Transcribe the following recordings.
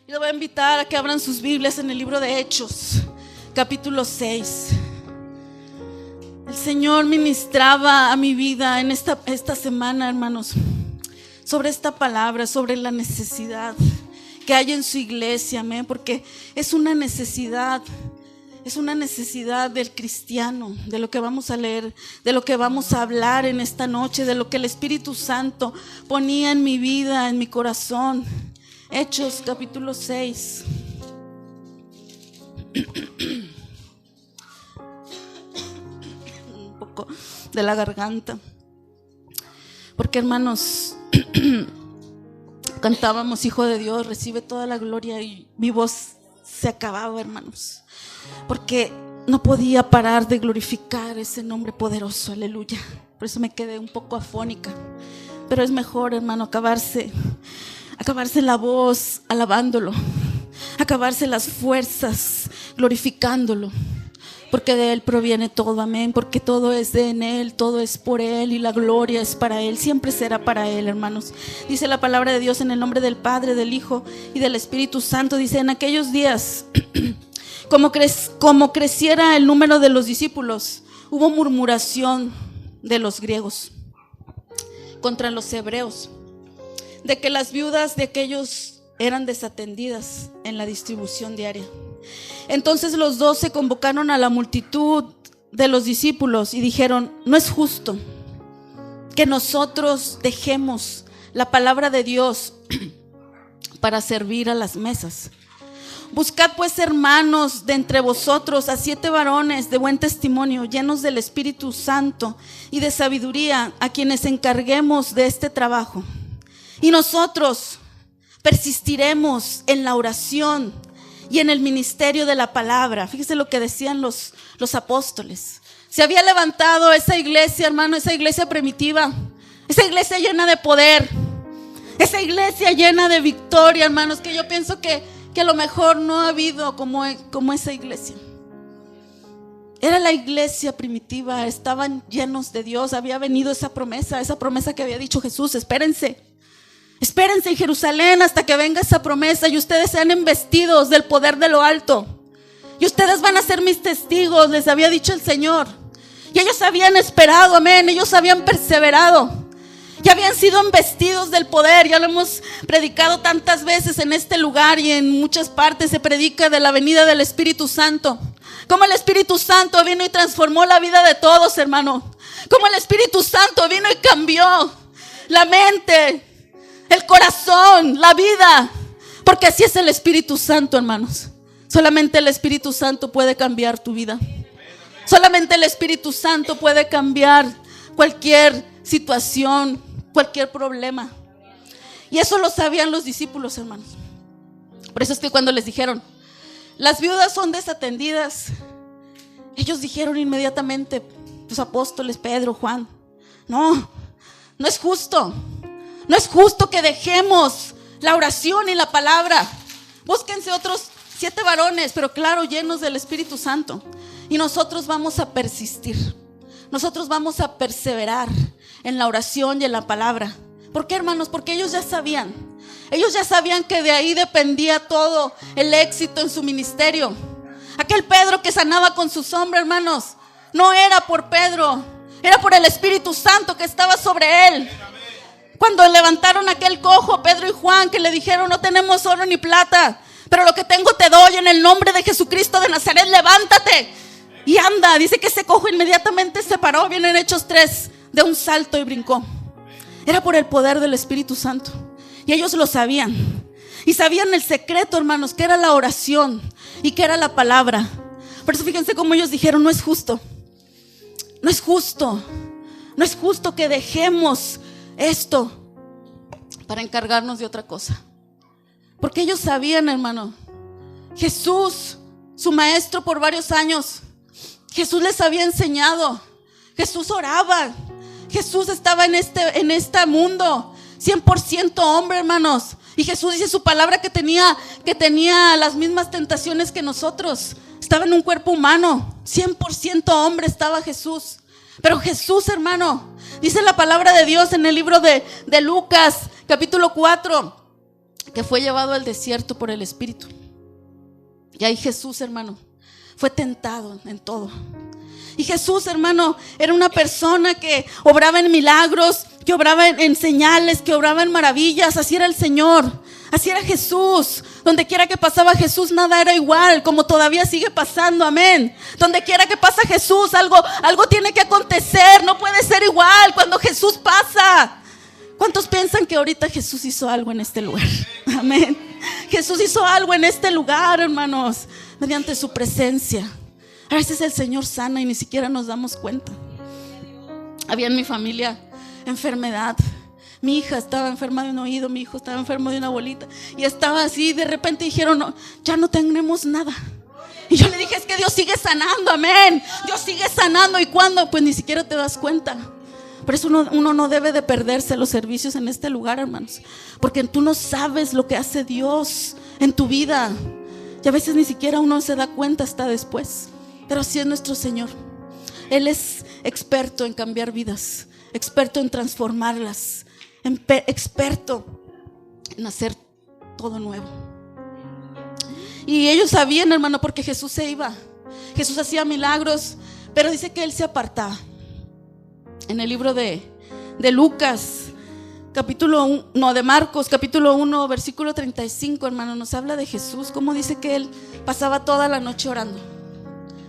Y le voy a invitar a que abran sus Biblias en el libro de Hechos, capítulo 6. El Señor ministraba a mi vida en esta semana, hermanos, sobre esta palabra, sobre la necesidad que hay en su iglesia, amén, porque es una necesidad del cristiano, de lo que vamos a leer, de lo que vamos a hablar en esta noche, de lo que el Espíritu Santo ponía en mi vida, en mi corazón. Hechos capítulo 6. Un poco de la garganta. Porque, hermanos, cantábamos Hijo de Dios, recibe toda la gloria, y mi voz se acababa, hermanos, porque no podía parar de glorificar ese nombre poderoso, aleluya. Por eso me quedé un poco afónica. Pero es mejor, hermano, acabarse la voz alabándolo, acabarse las fuerzas glorificándolo, porque de Él proviene todo, amén, porque todo es en Él, todo es por Él y la gloria es para Él, siempre será para Él, hermanos. Dice la palabra de Dios en el nombre del Padre, del Hijo y del Espíritu Santo. Dice: en aquellos días, como creciera el número de los discípulos, hubo murmuración de los griegos contra los hebreos, de que las viudas de aquellos eran desatendidas en la distribución diaria. Entonces los 12 convocaron a la multitud de los discípulos y dijeron: no es justo que nosotros dejemos la palabra de Dios para servir a las mesas. Buscad pues, hermanos, de entre vosotros a 7 varones de buen testimonio, llenos del Espíritu Santo y de sabiduría, a quienes encarguemos de este trabajo. Y nosotros persistiremos en la oración y en el ministerio de la palabra. Fíjese lo que decían los apóstoles. Se había levantado esa iglesia, hermano, esa iglesia primitiva, esa iglesia llena de poder, esa iglesia llena de victoria, hermanos, que yo pienso que a lo mejor no ha habido como esa iglesia. Era la iglesia primitiva, estaban llenos de Dios, había venido esa promesa que había dicho Jesús: espérense en Jerusalén hasta que venga esa promesa y ustedes sean investidos del poder de lo alto. Y ustedes van a ser mis testigos, les había dicho el Señor. Y ellos habían esperado, amén, ellos habían perseverado. Y habían sido investidos del poder. Ya lo hemos predicado tantas veces en este lugar y en muchas partes se predica de la venida del Espíritu Santo. Cómo el Espíritu Santo vino y transformó la vida de todos, hermano. Cómo el Espíritu Santo vino y cambió la mente, el corazón, la vida. Porque así es el Espíritu Santo, hermanos. Solamente el Espíritu Santo puede cambiar tu vida. Solamente el Espíritu Santo puede cambiar cualquier situación, cualquier problema. Y eso lo sabían los discípulos, hermanos. Por eso es que cuando les dijeron: las viudas son desatendidas, ellos dijeron inmediatamente, los apóstoles Pedro, Juan: no es justo. No es justo que dejemos la oración y la palabra. Búsquense otros 7 varones, pero claro, llenos del Espíritu Santo. Y nosotros vamos a persistir. Nosotros vamos a perseverar en la oración y en la palabra. ¿Por qué, hermanos? Porque ellos ya sabían que de ahí dependía todo el éxito en su ministerio. Aquel Pedro que sanaba con su sombra, hermanos, no era por Pedro, era por el Espíritu Santo que estaba sobre él. Cuando levantaron aquel cojo, Pedro y Juan, que le dijeron: no tenemos oro ni plata, pero lo que tengo te doy, en el nombre de Jesucristo de Nazaret, levántate y anda. Dice que ese cojo inmediatamente se paró, viene en Hechos 3, de un salto y brincó. Era por el poder del Espíritu Santo. Y ellos lo sabían. Y sabían el secreto, hermanos, que era la oración y que era la palabra. Por eso fíjense cómo ellos dijeron: no es justo. No es justo. No es justo que dejemos esto para encargarnos de otra cosa. Porque ellos sabían, hermano, Jesús, su maestro por varios años, Jesús les había enseñado, Jesús oraba, Jesús estaba en este mundo 100% hombre, hermanos. Y Jesús dice su palabra que tenía las mismas tentaciones que nosotros. Estaba en un cuerpo humano, 100% hombre estaba Jesús. Pero Jesús, hermano, dice la palabra de Dios en el libro de Lucas, capítulo 4, que fue llevado al desierto por el Espíritu. Y ahí Jesús, hermano, fue tentado en todo. Y Jesús, hermano, era una persona que obraba en milagros, que obraba en señales, que obraba en maravillas. Así era el Señor, así era Jesús. Donde quiera que pasaba Jesús, nada era igual, como todavía sigue pasando, amén. Donde quiera que pasa Jesús, algo tiene que acontecer, no puede ser igual cuando Jesús pasa. ¿Cuántos piensan que ahorita Jesús hizo algo en este lugar? Amén. Jesús hizo algo en este lugar, hermanos, mediante su presencia. A veces el Señor sana y ni siquiera nos damos cuenta. Había en mi familia enfermedad. Mi hija estaba enferma de un oído, mi hijo estaba enfermo de una bolita. Y estaba así, de repente dijeron, no, ya no tenemos nada. Y yo le dije, es que Dios sigue sanando, amén. Dios sigue sanando. ¿Y cuándo? Pues ni siquiera te das cuenta. Por eso uno no debe de perderse los servicios en este lugar, hermanos, porque tú no sabes lo que hace Dios en tu vida. Y a veces ni siquiera uno se da cuenta hasta después. Pero así es nuestro Señor. Él es experto en cambiar vidas, experto en transformarlas, experto en hacer todo nuevo. Y ellos sabían, hermano, porque Jesús se iba. Jesús hacía milagros, pero dice que Él se apartaba. En el libro de Lucas, de Marcos, capítulo 1, versículo 35, hermano, nos habla de Jesús. Como dice que Él pasaba toda la noche orando.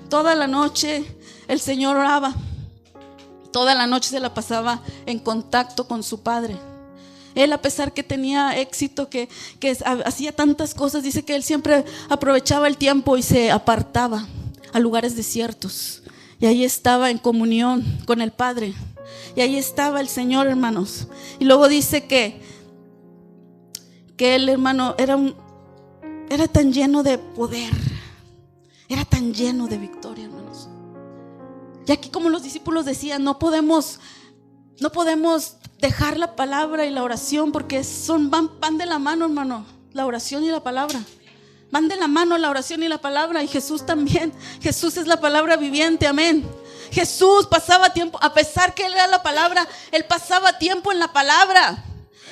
Toda la noche el Señor oraba. Toda la noche se la pasaba en contacto con su Padre. Él, a pesar que tenía éxito, que hacía tantas cosas, dice que Él siempre aprovechaba el tiempo y se apartaba a lugares desiertos. Y ahí estaba en comunión con el Padre. Y ahí estaba el Señor, hermanos. Y luego dice que Él, hermano, era tan lleno de poder. Era tan lleno de victoria, hermanos. Y aquí, como los discípulos decían, no podemos dejar la palabra y la oración, porque van de la mano, hermano. La oración y la palabra van de la mano, la oración y la palabra. Y Jesús también. Jesús es la palabra viviente, amén. Jesús pasaba tiempo, a pesar que Él era la palabra, Él pasaba tiempo en la palabra.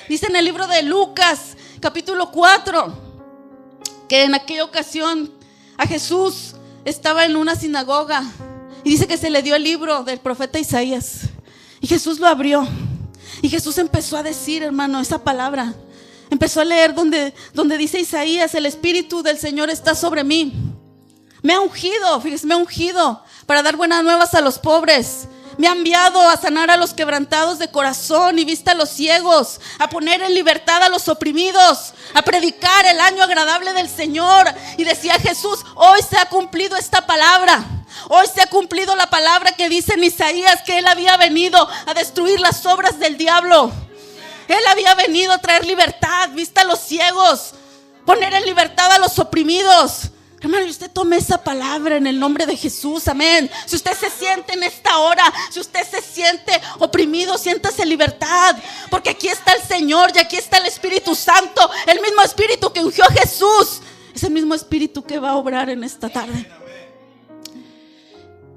Dice en el libro de Lucas, capítulo 4, que en aquella ocasión a Jesús estaba en una sinagoga y dice que se le dio el libro del profeta Isaías. Y Jesús lo abrió. Y Jesús empezó a decir, hermano, esa palabra. Empezó a leer donde dice Isaías: el Espíritu del Señor está sobre mí. Me ha ungido, fíjese, me ha ungido para dar buenas nuevas a los pobres. Me ha enviado a sanar a los quebrantados de corazón y vista a los ciegos, a poner en libertad a los oprimidos, a predicar el año agradable del Señor. Y decía Jesús: hoy se ha cumplido esta palabra. Hoy se ha cumplido la palabra que dice en Isaías, que Él había venido a destruir las obras del diablo. Él había venido a traer libertad, vista a los ciegos, poner en libertad a los oprimidos. Hermano, y usted tome esa palabra en el nombre de Jesús, amén. Si usted se siente en esta hora, si usted se siente oprimido, siéntase en libertad, porque aquí está el Señor y aquí está el Espíritu Santo. El mismo Espíritu que ungió a Jesús es el mismo Espíritu que va a obrar en esta tarde.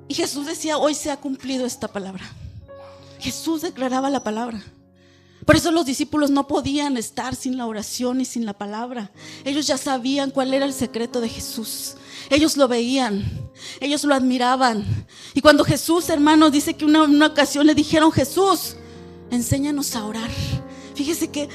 Y Jesús decía: hoy se ha cumplido esta palabra. Jesús declaraba la palabra. Por eso los discípulos no podían estar sin la oración y sin la palabra. Ellos ya sabían cuál era el secreto de Jesús. Ellos lo veían, ellos lo admiraban. Y cuando Jesús, hermanos, dice que una ocasión le dijeron: Jesús, enséñanos a orar. Fíjese qué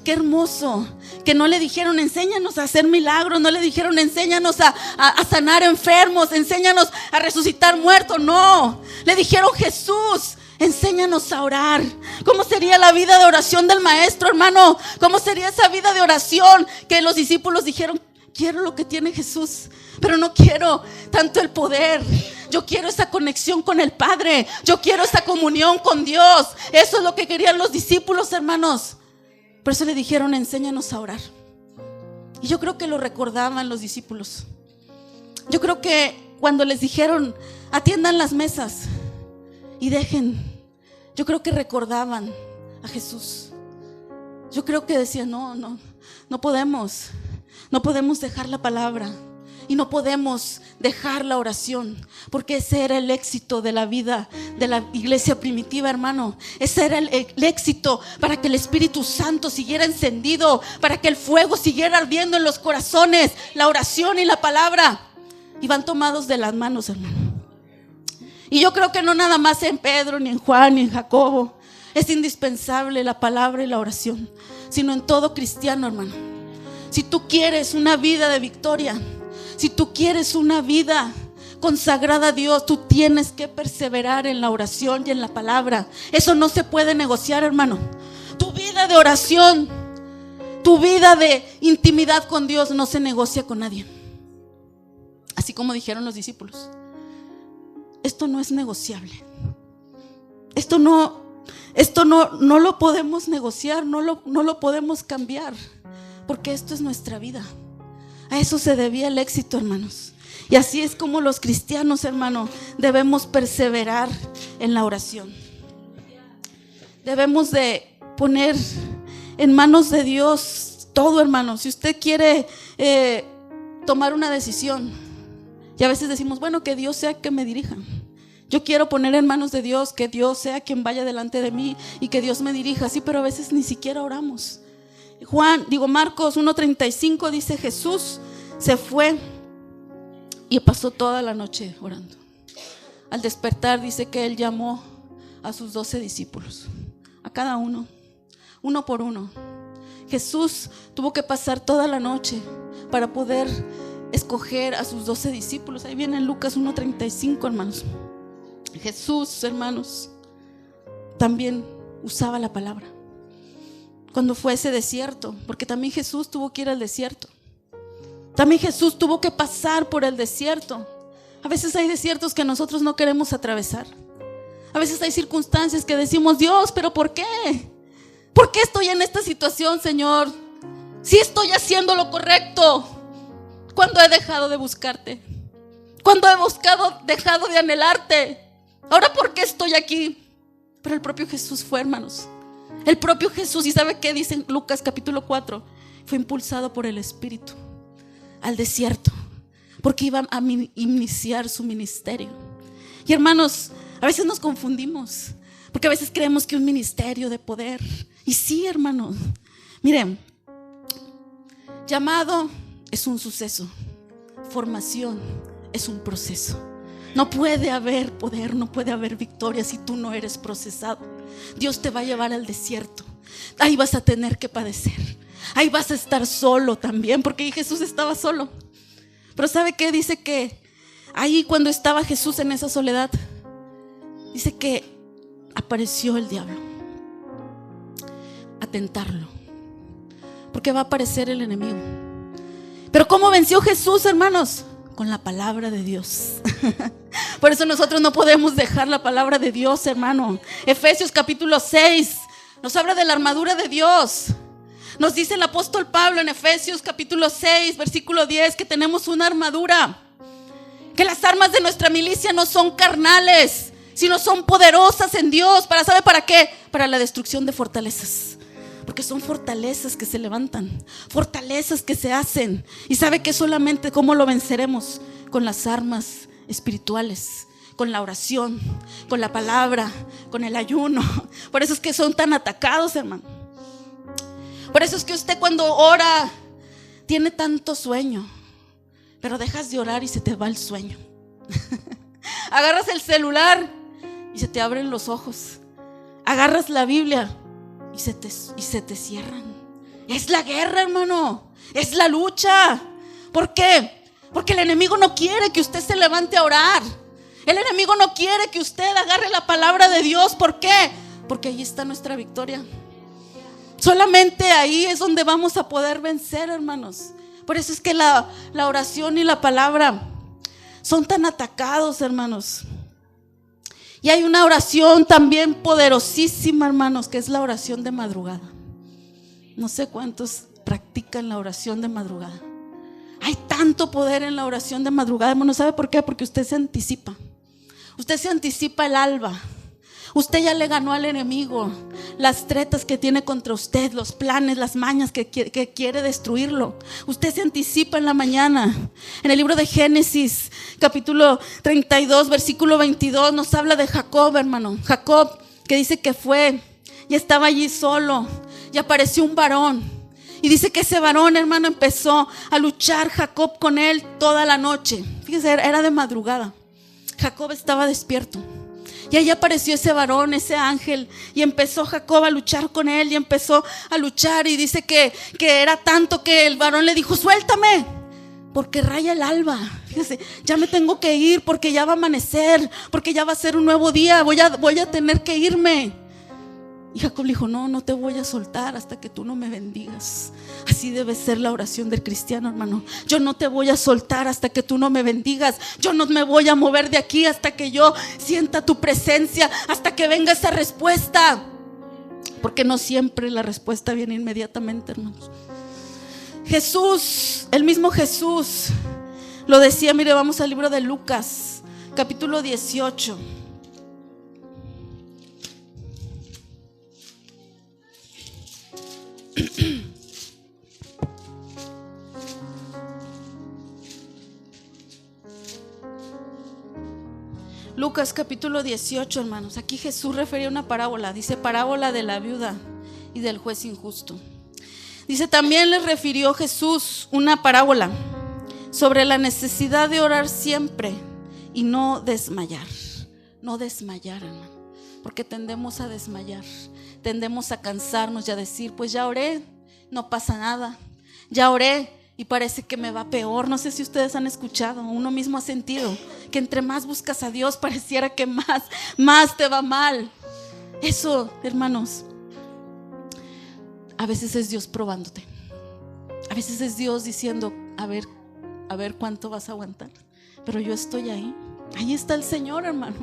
hermoso, que no le dijeron: enséñanos a hacer milagros, no le dijeron: enséñanos a sanar enfermos, enséñanos a resucitar muertos. No, le dijeron: Jesús, enséñanos a orar. ¿Cómo sería la vida de oración del maestro, hermano? ¿Cómo sería esa vida de oración que los discípulos dijeron: quiero lo que tiene Jesús, pero no quiero tanto el poder. Yo quiero esa conexión con el Padre. Yo quiero esa comunión con Dios. Eso es lo que querían los discípulos, hermanos. Por eso le dijeron: enséñanos a orar. Y yo creo que lo recordaban los discípulos. Yo creo que cuando les dijeron: atiendan las mesas y dejen, yo creo que recordaban a Jesús. Yo creo que decían: no podemos dejar la palabra. Y no podemos dejar la oración, porque ese era el éxito de la vida de la iglesia primitiva, hermano. Ese era el éxito para que el Espíritu Santo siguiera encendido, para que el fuego siguiera ardiendo en los corazones, la oración y la palabra. Y van tomados de las manos, hermano. Y yo creo que no nada más en Pedro, ni en Juan, ni en Jacobo. Es indispensable la palabra y la oración, sino en todo cristiano, hermano. Si tú quieres una vida de victoria, si tú quieres una vida consagrada a Dios, tú tienes que perseverar en la oración y en la palabra. Eso no se puede negociar, hermano. Tu vida de oración, tu vida de intimidad con Dios no se negocia con nadie. Así como dijeron los discípulos, esto no es negociable. Esto no lo podemos negociar, no lo podemos cambiar, porque esto es nuestra vida. A eso se debía el éxito, hermanos. Y así es como los cristianos, hermano, debemos perseverar en la oración. Debemos de poner en manos de Dios todo, hermano. Si usted quiere tomar una decisión, y a veces decimos, bueno, que Dios sea que me dirija. Yo quiero poner en manos de Dios, que Dios sea quien vaya delante de mí y que Dios me dirija. Sí, pero a veces ni siquiera oramos. Marcos 1:35 dice: Jesús se fue y pasó toda la noche orando. Al despertar dice que él llamó a sus 12 discípulos, a cada uno por uno. Jesús tuvo que pasar toda la noche para poder escoger a sus 12 discípulos. Ahí viene en Lucas 1:35, hermanos. Jesús, hermanos, también usaba la palabra cuando fue ese desierto, porque también Jesús tuvo que ir al desierto. También Jesús tuvo que pasar por el desierto. A veces hay desiertos que nosotros no queremos atravesar. A veces hay circunstancias que decimos: Dios, ¿pero por qué? ¿Por qué estoy en esta situación, Señor? Si estoy haciendo lo correcto, ¿cuándo he dejado de buscarte? ¿Cuándo he dejado de anhelarte? Ahora, ¿por qué estoy aquí? Pero el propio Jesús fue, hermanos. El propio Jesús, ¿y sabe qué dice en Lucas capítulo 4? Fue impulsado por el Espíritu al desierto, porque iba a iniciar su ministerio. Y hermanos, a veces nos confundimos, porque a veces creemos que un ministerio de poder. Y sí, hermanos, miren, llamado es un suceso, formación es un proceso. No puede haber poder, no puede haber victoria si tú no eres procesado. Dios te va a llevar al desierto. Ahí vas a tener que padecer. Ahí vas a estar solo también, porque Jesús estaba solo. Pero ¿sabe qué? Dice que ahí, cuando estaba Jesús en esa soledad, dice que apareció el diablo a tentarlo, porque va a aparecer el enemigo. Pero ¿cómo venció Jesús, hermanos? Con la palabra de Dios. Por eso nosotros no podemos dejar la palabra de Dios, hermano. Efesios capítulo 6 nos habla de la armadura de Dios. Nos dice el apóstol Pablo en Efesios capítulo 6 versículo 10 que tenemos una armadura, que las armas de nuestra milicia no son carnales, sino son poderosas en Dios. ¿Sabe para qué? Para la destrucción de fortalezas. Porque son fortalezas que se levantan, fortalezas que se hacen. Y sabe que solamente cómo lo venceremos: con las armas espirituales, con la oración, con la palabra, con el ayuno. Por eso es que son tan atacados, hermano. Por eso es que usted, cuando ora, tiene tanto sueño, pero dejas de orar y se te va el sueño. Agarras el celular y se te abren los ojos. Agarras la Biblia y se te cierran. Es la guerra, hermano. Es la lucha. ¿Por qué? Porque el enemigo no quiere que usted se levante a orar. El enemigo no quiere que usted agarre la palabra de Dios. ¿Por qué? Porque ahí está nuestra victoria. Solamente ahí es donde vamos a poder vencer, hermanos. Por eso es que la oración y la palabra son tan atacados, hermanos. Y hay una oración también poderosísima, hermanos, que es la oración de madrugada. No sé cuántos practican la oración de madrugada. Hay tanto poder en la oración de madrugada, hermano. ¿Sabe por qué? Porque usted se anticipa. Usted se anticipa el alba. Usted ya le ganó al enemigo las tretas que tiene contra usted, los planes, las mañas que quiere destruirlo. Usted se anticipa en la mañana. En el libro de Génesis, capítulo 32, versículo 22, nos habla de Jacob, hermano. Jacob, que dice que fue y estaba allí solo y apareció un varón. Y dice que ese varón, hermano, empezó a luchar Jacob con él toda la noche. Fíjese, era de madrugada. Jacob estaba despierto. Y ahí apareció ese varón, ese ángel, y empezó Jacob a luchar con él, y empezó a luchar, y dice que era tanto que el varón le dijo: suéltame, porque raya el alba. Fíjese, ya me tengo que ir porque ya va a amanecer, porque ya va a ser un nuevo día, voy a tener que irme. Y Jacob le dijo: no te voy a soltar hasta que tú no me bendigas. Así debe ser la oración del cristiano, hermano. Yo no te voy a soltar hasta que tú no me bendigas. Yo no me voy a mover de aquí hasta que yo sienta tu presencia, hasta que venga esa respuesta. Porque no siempre la respuesta viene inmediatamente, hermanos. Jesús, el mismo Jesús lo decía. Mire, vamos al libro de Lucas, capítulo 18. Lucas capítulo 18, hermanos. Aquí Jesús refería una parábola. Dice: parábola de la viuda y del juez injusto. Dice: también les refirió Jesús una parábola sobre la necesidad de orar siempre y no desmayar. No desmayar, hermano, porque tendemos a desmayar. Tendemos a cansarnos y a decir: pues ya oré, no pasa nada. Ya oré y parece que me va peor. No sé si ustedes han escuchado, uno mismo ha sentido que entre más buscas a Dios pareciera que más te va mal. Eso, hermanos, a veces es Dios probándote. A veces es Dios diciendo: a ver cuánto vas a aguantar. Pero yo estoy ahí. Ahí está el Señor, hermano.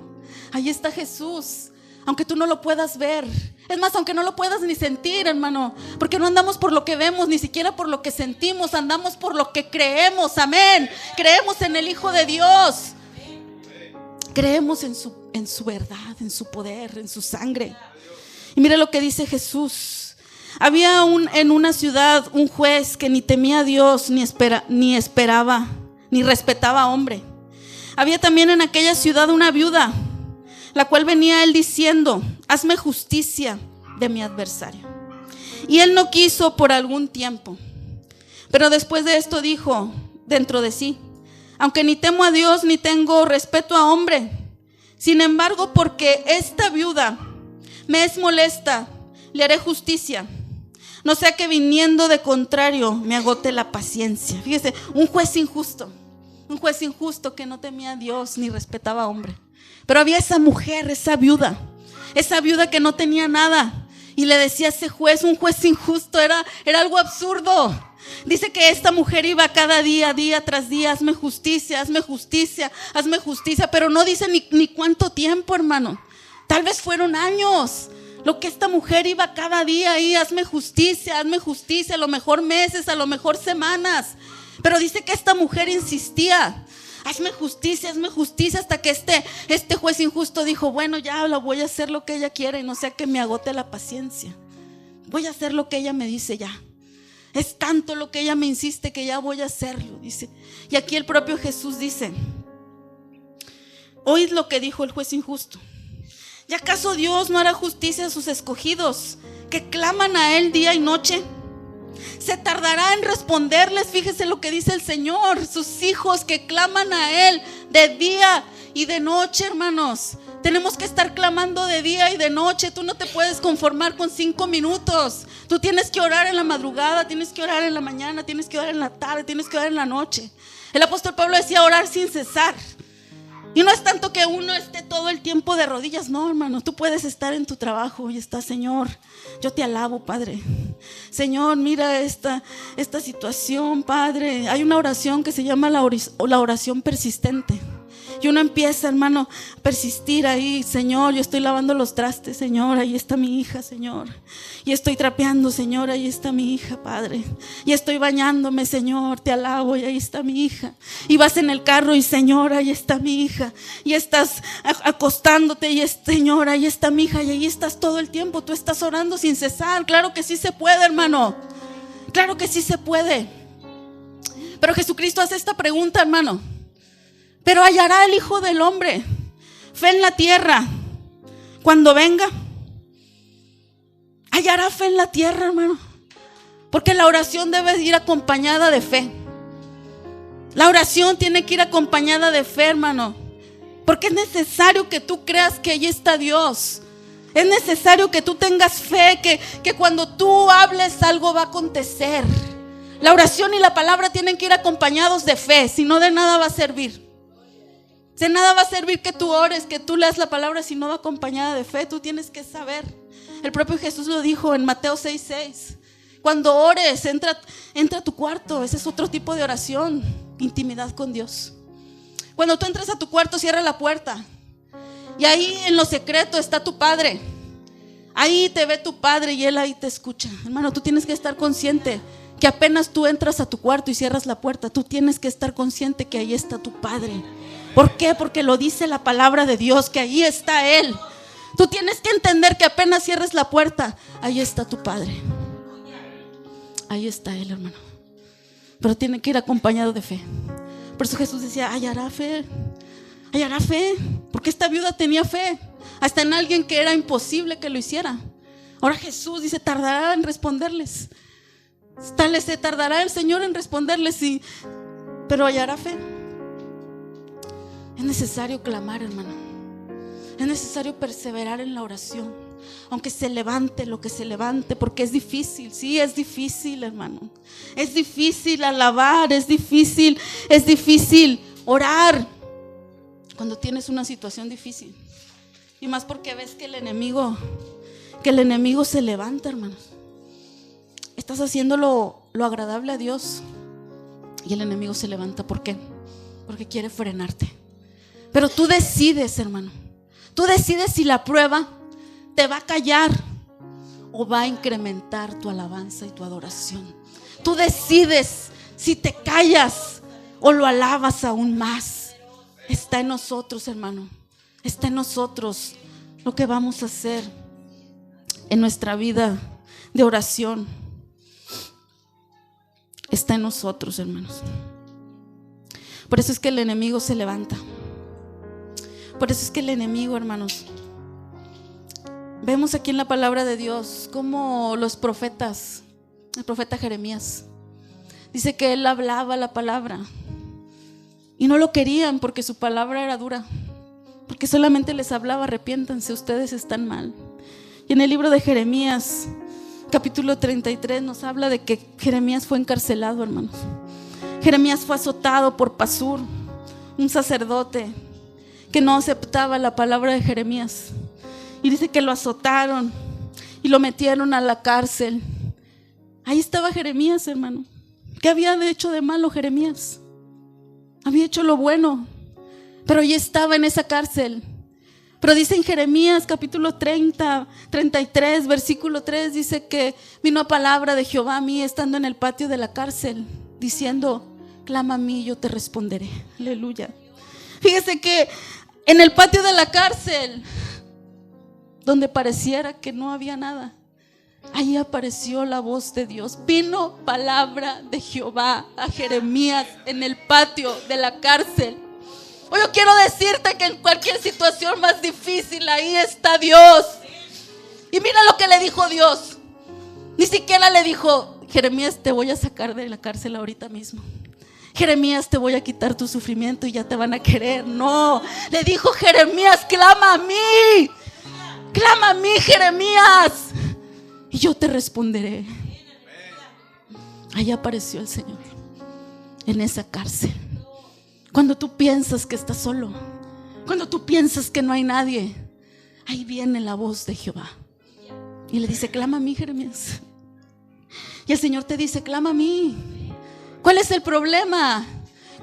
Ahí está Jesús. Aunque tú no lo puedas ver, es más, aunque no lo puedas ni sentir, hermano, porque no andamos por lo que vemos, ni siquiera por lo que sentimos, andamos por lo que creemos. Amén. Creemos en el Hijo de Dios. Creemos en su verdad, en su poder, en su sangre. Y mire lo que dice Jesús. Había en una ciudad un juez que ni temía a Dios, ni esperaba, ni respetaba a hombre. Había también en aquella ciudad una viuda, la cual venía a él diciendo: hazme justicia de mi adversario. Y él no quiso por algún tiempo. Pero después de esto dijo dentro de sí: aunque ni temo a Dios ni tengo respeto a hombre, sin embargo, porque esta viuda me es molesta, le haré justicia, no sea que viniendo de contrario me agote la paciencia. Fíjese, un juez injusto que no temía a Dios ni respetaba a hombre. Pero había esa mujer, esa viuda que no tenía nada, y le decía a ese juez, un juez injusto. Era algo absurdo. Dice que esta mujer iba cada día tras día: hazme justicia, hazme justicia, hazme justicia. Pero no dice ni cuánto tiempo, hermano. Tal vez fueron años lo que esta mujer iba cada día ahí: hazme justicia, a lo mejor meses, a lo mejor semanas. Pero dice que esta mujer insistía: hazme justicia, hasta que este juez injusto dijo: bueno, ya voy a hacer lo que ella quiere, y no sea que me agote la paciencia. Voy a hacer lo que ella me dice ya. Es tanto lo que ella me insiste que ya voy a hacerlo, dice. Y aquí el propio Jesús dice: oíd lo que dijo el juez injusto. ¿Y acaso Dios no hará justicia a sus escogidos, que claman a Él día y noche? Se tardará en responderles. Fíjese lo que dice el Señor: sus hijos que claman a Él de día y de noche, hermanos. Tenemos que estar clamando de día y de noche. Tú no te puedes conformar con 5 minutos. Tú tienes que orar en la madrugada, tienes que orar en la mañana, tienes que orar en la tarde, tienes que orar en la noche. El apóstol Pablo decía: orar sin cesar. Y no es tanto que uno esté todo el tiempo de rodillas. No, hermano, tú puedes estar en tu trabajo y estás: Señor, yo te alabo, Padre. Señor, mira esta situación, Padre. Hay una oración que se llama la oración persistente. Y uno empieza, hermano, a persistir ahí. Señor, yo estoy lavando los trastes, Señor, ahí está mi hija, Señor. Y estoy trapeando, Señor, ahí está mi hija, Padre. Y estoy bañándome, Señor, te alabo, y ahí está mi hija. Y vas en el carro y, Señor, ahí está mi hija. Y estás acostándote y, Señor, ahí está mi hija. Y ahí estás todo el tiempo, tú estás orando sin cesar. Claro que sí se puede, hermano. Claro que sí se puede. Pero Jesucristo hace esta pregunta, hermano. Pero hallará el Hijo del Hombre fe en la tierra cuando venga. Hallará fe en la tierra, hermano. Porque la oración debe ir acompañada de fe. La oración tiene que ir acompañada de fe, hermano. Porque es necesario que tú creas que allí está Dios. Es necesario que tú tengas fe, que cuando tú hables algo va a acontecer. La oración y la palabra tienen que ir acompañados de fe. Si no, de nada va a servir. De nada va a servir que tú ores, que tú leas la palabra si no va acompañada de fe. Tú tienes que saber. El propio Jesús lo dijo en Mateo 6:6. Cuando ores, entra a tu cuarto. Ese es otro tipo de oración. Intimidad con Dios. Cuando tú entras a tu cuarto, cierra la puerta. Y ahí en lo secreto está tu Padre. Ahí te ve tu Padre y Él ahí te escucha. Hermano, tú tienes que estar consciente que apenas tú entras a tu cuarto y cierras la puerta, tú tienes que estar consciente que ahí está tu Padre. ¿Por qué? Porque lo dice la palabra de Dios, que ahí está Él. Tú tienes que entender que apenas cierres la puerta, ahí está tu Padre. Ahí está Él, hermano. Pero tiene que ir acompañado de fe. Por eso Jesús decía, hallará fe. Hallará fe. Porque esta viuda tenía fe. Hasta en alguien que era imposible que lo hiciera. Ahora Jesús dice, tardará en responderles. Se tardará el Señor en responderles, sí, pero hallará fe. Es necesario clamar, hermano. Es necesario perseverar en la oración. Aunque se levante lo que se levante, porque es difícil. Sí, es difícil, hermano. Es difícil alabar, es difícil orar cuando tienes una situación difícil. Y más porque ves que el enemigo se levanta, hermanos. Estás haciendo lo agradable a Dios y el enemigo se levanta. ¿Por qué? Porque quiere frenarte. Pero tú decides, hermano. Tú decides si la prueba te va a callar o va a incrementar tu alabanza y tu adoración. Tú decides si te callas o lo alabas aún más. Está en nosotros, hermano. Está en nosotros lo que vamos a hacer en nuestra vida de oración. Está en nosotros, hermanos. Por eso es que el enemigo se levanta. Por eso es que el enemigo, hermanos, vemos aquí en la palabra de Dios como los profetas, el profeta Jeremías, dice que él hablaba la palabra y no lo querían porque su palabra era dura, porque solamente les hablaba, arrepiéntanse, ustedes están mal. Y en el libro de Jeremías capítulo 33 nos habla de que Jeremías fue encarcelado, hermanos. Jeremías fue azotado por Pasur, un sacerdote que no aceptaba la palabra de Jeremías. Y dice que lo azotaron y lo metieron a la cárcel. Ahí estaba Jeremías, hermano. ¿Qué había hecho de malo Jeremías? Había hecho lo bueno, pero ya estaba en esa cárcel. Pero dice en Jeremías capítulo 33, versículo 3, dice que vino a palabra de Jehová a mí estando en el patio de la cárcel, diciendo, clama a mí y yo te responderé. Aleluya. Fíjese que en el patio de la cárcel, donde pareciera que no había nada, ahí apareció la voz de Dios. Vino palabra de Jehová a Jeremías en el patio de la cárcel. Hoy yo quiero decirte que en cualquier situación más difícil, ahí está Dios. Y mira lo que le dijo Dios. Ni siquiera le dijo, Jeremías, te voy a sacar de la cárcel ahorita mismo. Jeremías, te voy a quitar tu sufrimiento y ya te van a querer. No, le dijo Jeremías, clama a mí. Clama a mí, Jeremías, y yo te responderé. Ahí apareció el Señor en esa cárcel. Cuando tú piensas que estás solo, cuando tú piensas que no hay nadie, ahí viene la voz de Jehová y le dice, clama a mí, Jeremías. Y el Señor te dice, clama a mí. ¿Cuál es el problema?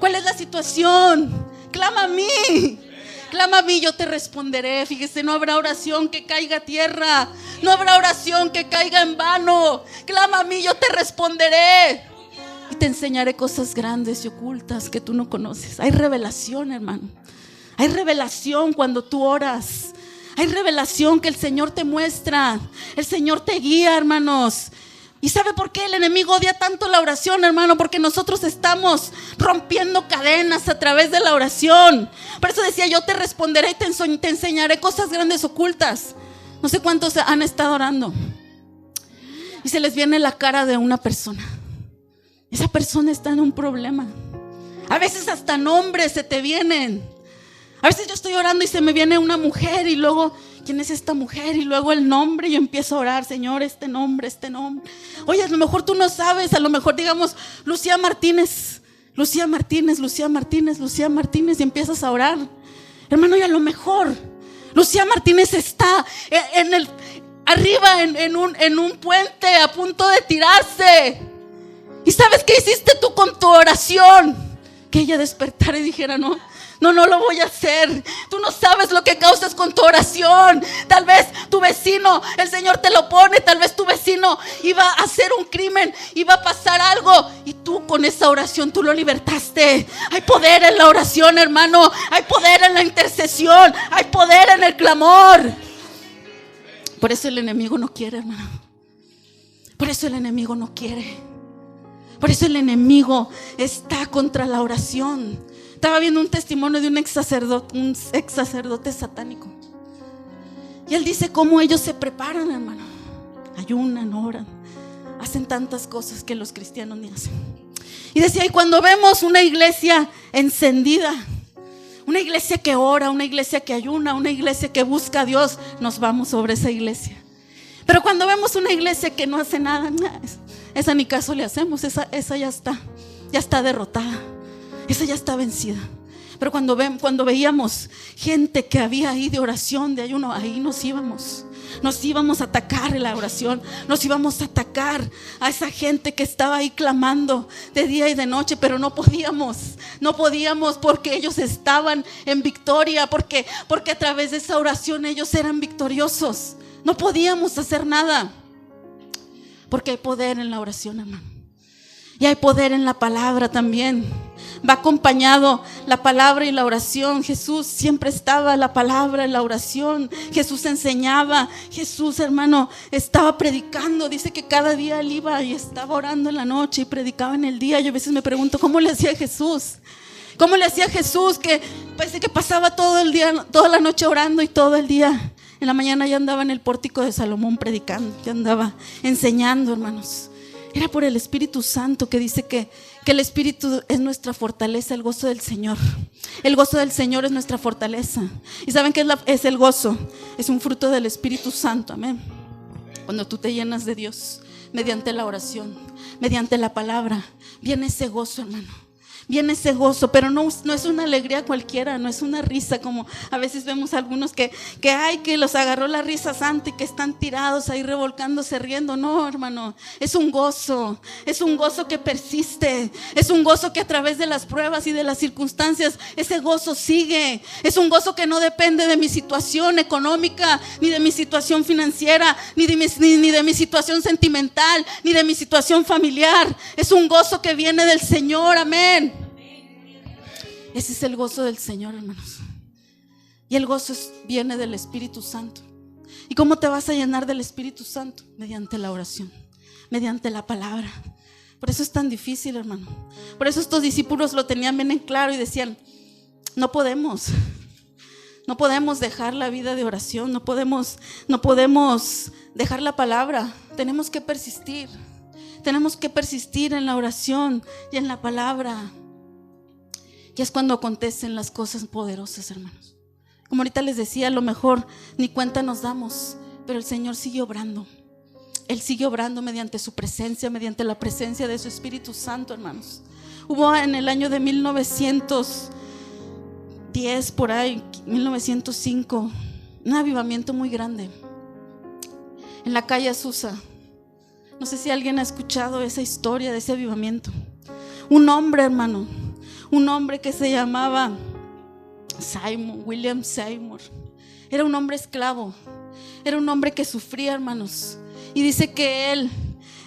¿Cuál es la situación Clama a mí. Clama a mí, yo te responderé. Fíjese, no habrá oración que caiga a tierra. No habrá oración que caiga en vano. Clama a mí, yo te responderé. Y te enseñaré cosas grandes y ocultas que tú no conoces. Hay revelación, hermano. Hay revelación cuando tú oras. Hay revelación que el Señor te muestra. El Señor te guía, hermanos. ¿Y sabe por qué el enemigo odia tanto la oración, hermano? Porque nosotros estamos rompiendo cadenas a través de la oración. Por eso decía, yo te responderé y te enseñaré cosas grandes ocultas. No sé cuántos han estado orando y se les viene la cara de una persona. Esa persona está en un problema. A veces hasta nombres se te vienen. A veces yo estoy orando y se me viene una mujer y luego, ¿quién es esta mujer? Y luego el nombre, y yo empiezo a orar, Señor, este nombre. Oye, a lo mejor tú no sabes, a lo mejor digamos Lucía Martínez, y empiezas a orar. Hermano, y a lo mejor Lucía Martínez está arriba en un puente a punto de tirarse. ¿Y sabes qué hiciste tú con tu oración? Que ella despertara y dijera, no lo voy a hacer. Tú no sabes lo que causas con tu oración. Tal vez tu vecino, el Señor te lo pone. Tal vez tu vecino iba a hacer un crimen, iba a pasar algo, y tú con esa oración tú lo libertaste. Hay poder en la oración, hermano. Hay poder en la intercesión. Hay poder en el clamor. Por eso el enemigo no quiere, hermano. Por eso el enemigo no quiere. Por eso el enemigo está contra la oración. Estaba viendo un testimonio de un ex sacerdote satánico. Y él dice cómo ellos se preparan, hermano. Ayunan, oran, hacen tantas cosas que los cristianos ni hacen. Y decía, y cuando vemos una iglesia encendida, una iglesia que ora, una iglesia que ayuna, una iglesia que busca a Dios, nos vamos sobre esa iglesia. Pero cuando vemos una iglesia que no hace nada, esa ni caso le hacemos. Esa ya está derrotada. Esa ya está vencida. Pero cuando veíamos gente que había ahí de oración, de ayuno, ahí nos íbamos a atacar en la oración. Nos íbamos a atacar a esa gente que estaba ahí clamando de día y de noche, pero no podíamos porque ellos estaban en victoria, porque a través de esa oración ellos eran victoriosos. No podíamos hacer nada, porque hay poder en la oración, hermano. Y hay poder en la palabra también. Va acompañado la palabra y la oración. Jesús siempre estaba la palabra en la oración. Jesús enseñaba. Jesús, hermano, estaba predicando. Dice que cada día él iba y estaba orando en la noche y predicaba en el día. Yo a veces me pregunto, ¿cómo le hacía Jesús? ¿Cómo le hacía Jesús? Que parece que pasaba todo el día, toda la noche orando, y todo el día en la mañana ya andaba en el pórtico de Salomón predicando. Ya andaba enseñando, hermanos. Era por el Espíritu Santo, que dice que el Espíritu es nuestra fortaleza, el gozo del Señor. El gozo del Señor es nuestra fortaleza. ¿Y saben qué es el gozo? Es un fruto del Espíritu Santo, amén. Cuando tú te llenas de Dios, mediante la oración, mediante la palabra, viene ese gozo, hermano. Viene ese gozo, pero no es una alegría cualquiera, no es una risa como a veces vemos algunos que los agarró la risa santa y que están tirados ahí revolcándose, riendo. No, hermano, es un gozo que persiste, es un gozo que a través de las pruebas y de las circunstancias, ese gozo sigue. Es un gozo que no depende de mi situación económica, ni de mi situación financiera, ni de mi situación sentimental, ni de mi situación familiar. Es un gozo que viene del Señor, amén. Ese es el gozo del Señor, hermanos. Y el gozo viene del Espíritu Santo. ¿Y cómo te vas a llenar del Espíritu Santo? Mediante la oración, mediante la palabra. Por eso es tan difícil, hermano. Por eso estos discípulos lo tenían bien en claro y decían, no podemos dejar la vida de oración, no podemos dejar la palabra. Tenemos que persistir en la oración y en la palabra. Y es cuando acontecen las cosas poderosas, hermanos. Como ahorita les decía, a lo mejor ni cuenta nos damos, pero el Señor sigue obrando. Él sigue obrando mediante su presencia, mediante la presencia de su Espíritu Santo, hermanos. Hubo en el año de 1910, por ahí, 1905, un avivamiento muy grande en la calle Azusa. No sé si alguien ha escuchado esa historia de ese avivamiento. Un hombre, hermano, un hombre que se llamaba William Seymour. Era un hombre esclavo, era un hombre que sufría, hermanos. Y dice que él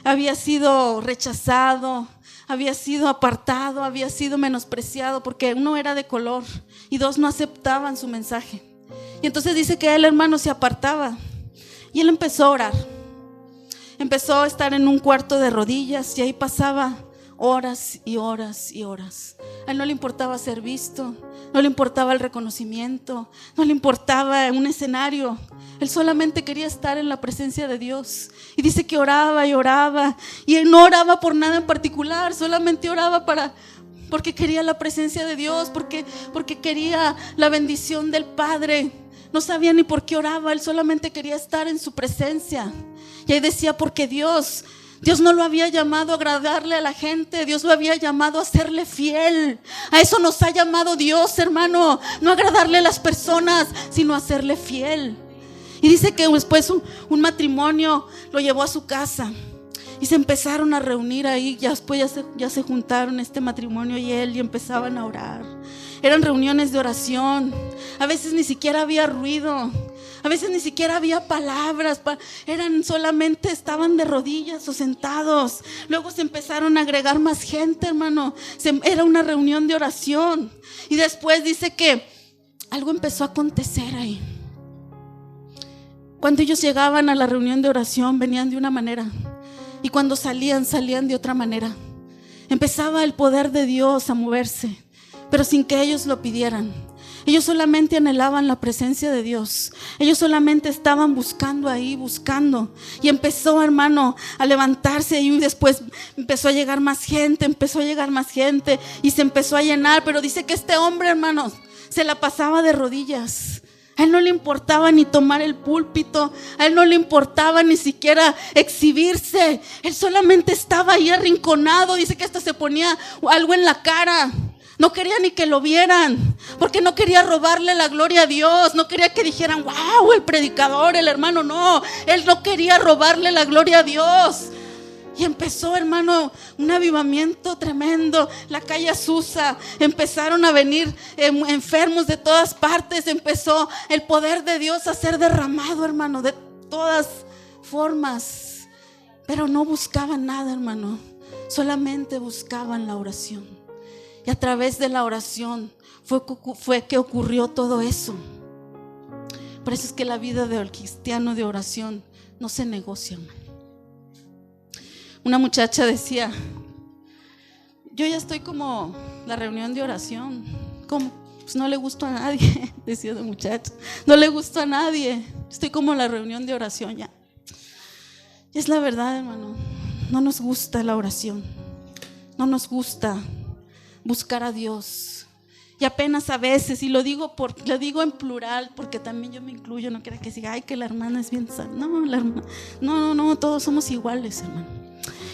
había sido rechazado, había sido apartado, había sido menospreciado porque uno era de color y dos no aceptaban su mensaje. Y entonces dice que él, hermano, se apartaba y él empezó a orar. Empezó a estar en un cuarto de rodillas y ahí pasaba horas y horas y horas. A él no le importaba ser visto, no le importaba el reconocimiento, no le importaba un escenario. Él solamente quería estar en la presencia de Dios. Y dice que oraba y oraba, y él no oraba por nada en particular, solamente oraba porque quería la presencia de Dios, porque quería la bendición del Padre. No sabía ni por qué oraba, él solamente quería estar en su presencia. Y ahí decía, porque Dios no lo había llamado a agradarle a la gente, Dios lo había llamado a serle fiel. A eso nos ha llamado Dios, hermano, no agradarle a las personas, sino a serle fiel. Y dice que después un matrimonio lo llevó a su casa y se empezaron a reunir ahí. Después ya se juntaron este matrimonio y él, y empezaban a orar. Eran reuniones de oración. A veces ni siquiera había ruido, a veces ni siquiera había palabras, solamente estaban de rodillas o sentados. Luego se empezaron a agregar más gente, hermano. Era una reunión de oración. Y después dice que algo empezó a acontecer ahí. Cuando ellos llegaban a la reunión de oración, venían de una manera, y cuando salían de otra manera. Empezaba el poder de Dios a moverse, pero sin que ellos lo pidieran. Ellos solamente anhelaban la presencia de Dios. Ellos solamente estaban buscando ahí, buscando. Y empezó, hermano, a levantarse. Y después empezó a llegar más gente, y se empezó a llenar. Pero dice que este hombre, hermanos, se la pasaba de rodillas. A él no le importaba ni tomar el púlpito, a él no le importaba ni siquiera exhibirse. Él solamente estaba ahí arrinconado. Dice que hasta se ponía algo en la cara. No quería ni que lo vieran, porque no quería robarle la gloria a Dios. No quería que dijeran, wow, el predicador, el hermano. No, él no quería robarle la gloria a Dios. Y empezó, hermano, un avivamiento tremendo. La calle Azusa, empezaron a venir enfermos de todas partes. Empezó el poder de Dios a ser derramado, hermano, de todas formas. Pero no buscaban nada, hermano, solamente buscaban la oración. Y a través de la oración fue que ocurrió todo eso. Por eso es que la vida del cristiano de oración no se negocia, hermano. Una muchacha decía, yo ya estoy como la reunión de oración. ¿Cómo? Pues no le gusto a nadie, decía la muchacha. No le gusto a nadie. Estoy como la reunión de oración ya. Y es la verdad, hermano. No nos gusta la oración. No nos gusta buscar a Dios. Y apenas a veces, y lo digo en plural, porque también yo me incluyo, no quiera que diga, ay, que la hermana es bien sana. No, la hermana, no, todos somos iguales, hermano.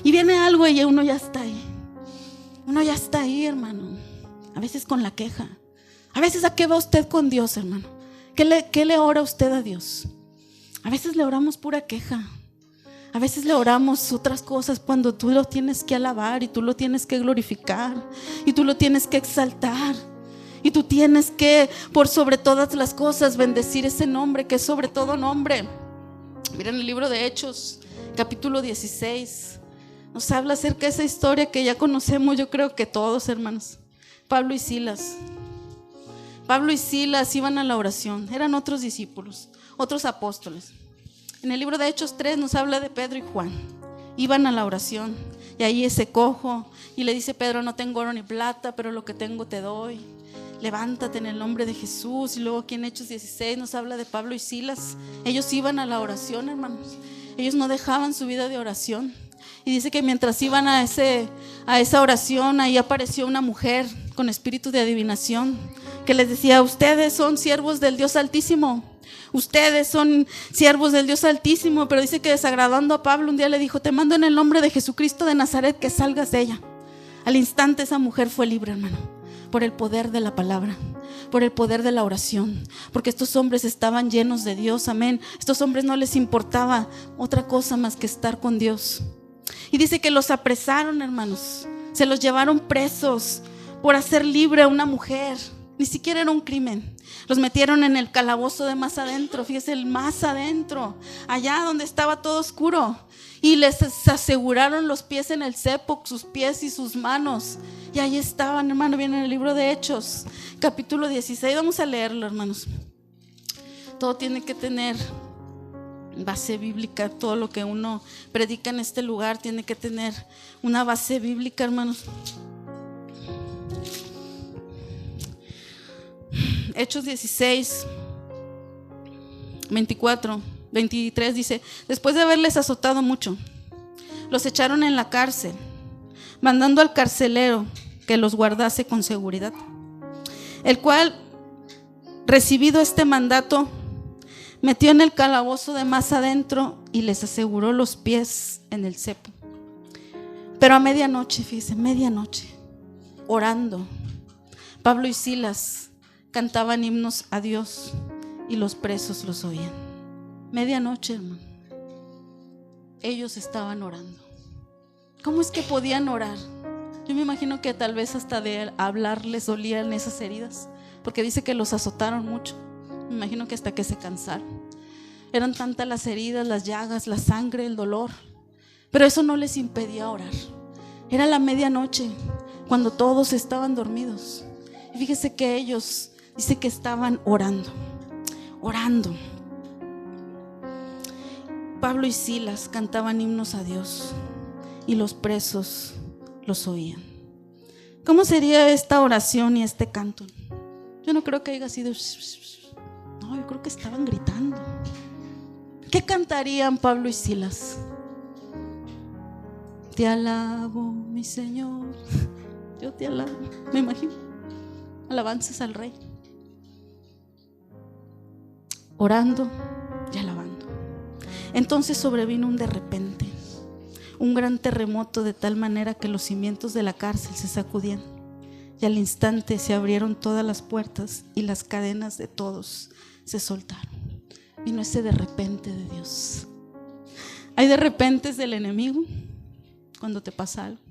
Y viene algo y uno ya está ahí. Uno ya está ahí, hermano. A veces con la queja. A veces, ¿a qué va usted con Dios, hermano? ¿Qué le ora usted a Dios? A veces le oramos pura queja. A veces le oramos otras cosas cuando tú lo tienes que alabar y tú lo tienes que glorificar y tú lo tienes que exaltar y tú tienes que, por sobre todas las cosas, bendecir ese nombre que es sobre todo nombre. Miren el libro de Hechos, capítulo 16. Nos habla acerca de esa historia que ya conocemos, yo creo que todos, hermanos. Pablo y Silas iban a la oración. Eran otros discípulos, otros apóstoles. En el libro de Hechos 3 nos habla de Pedro y Juan. Iban a la oración y ahí ese cojo, y le dice Pedro, no tengo oro ni plata, pero lo que tengo te doy. Levántate en el nombre de Jesús. Y luego aquí en Hechos 16 nos habla de Pablo y Silas. Ellos iban a la oración, hermanos. Ellos no dejaban su vida de oración. Y dice que mientras iban a esa oración, ahí apareció una mujer con espíritu de adivinación que les decía, ustedes son siervos del Dios Altísimo. Ustedes son siervos del Dios Altísimo. Pero dice que desagradando a Pablo, un día le dijo, te mando en el nombre de Jesucristo de Nazaret que salgas de ella. Al instante esa mujer fue libre, hermano, por el poder de la palabra, por el poder de la oración, porque estos hombres estaban llenos de Dios, amén. Estos hombres no les importaba otra cosa más que estar con Dios. Y dice que los apresaron, hermanos, se los llevaron presos por hacer libre a una mujer. Ni siquiera era un crimen. Los metieron en el calabozo de más adentro, fíjese, el más adentro, allá donde estaba todo oscuro. Y les aseguraron los pies en el cepo, sus pies y sus manos. Y ahí estaban, hermano, viene en el libro de Hechos, capítulo 16. Vamos a leerlo, hermanos. Todo tiene que tener base bíblica. Todo lo que uno predica en este lugar tiene que tener una base bíblica, hermanos. Hechos 16, 24, 23 dice: después de haberles azotado mucho, los echaron en la cárcel, mandando al carcelero que los guardase con seguridad, el cual, recibido este mandato, metió en el calabozo de más adentro y les aseguró los pies en el cepo. Pero a medianoche, fíjense, medianoche, orando, Pablo y Silas cantaban himnos a Dios y los presos los oían. Medianoche, hermano, ellos estaban orando. ¿Cómo es que podían orar? Yo me imagino que tal vez hasta de hablar les dolían esas heridas, porque dice que los azotaron mucho. Me imagino que hasta que se cansaron. Eran tantas las heridas, las llagas, la sangre, el dolor, pero eso no les impedía orar. Era la medianoche, cuando todos estaban dormidos. Y fíjese que ellos, dice que estaban orando. Pablo y Silas cantaban himnos a Dios y los presos los oían. ¿Cómo sería esta oración y este canto? Yo no creo que haya sido... No, yo creo que estaban gritando. ¿Qué cantarían Pablo y Silas? Te alabo, mi Señor. Yo te alabo, me imagino. Alabanzas al Rey. Orando y alabando. Entonces sobrevino un de repente, un gran terremoto, de tal manera que los cimientos de la cárcel se sacudían, y al instante se abrieron todas las puertas y las cadenas de todos se soltaron. Vino ese de repente de Dios. Hay de repentes del enemigo cuando te pasa algo,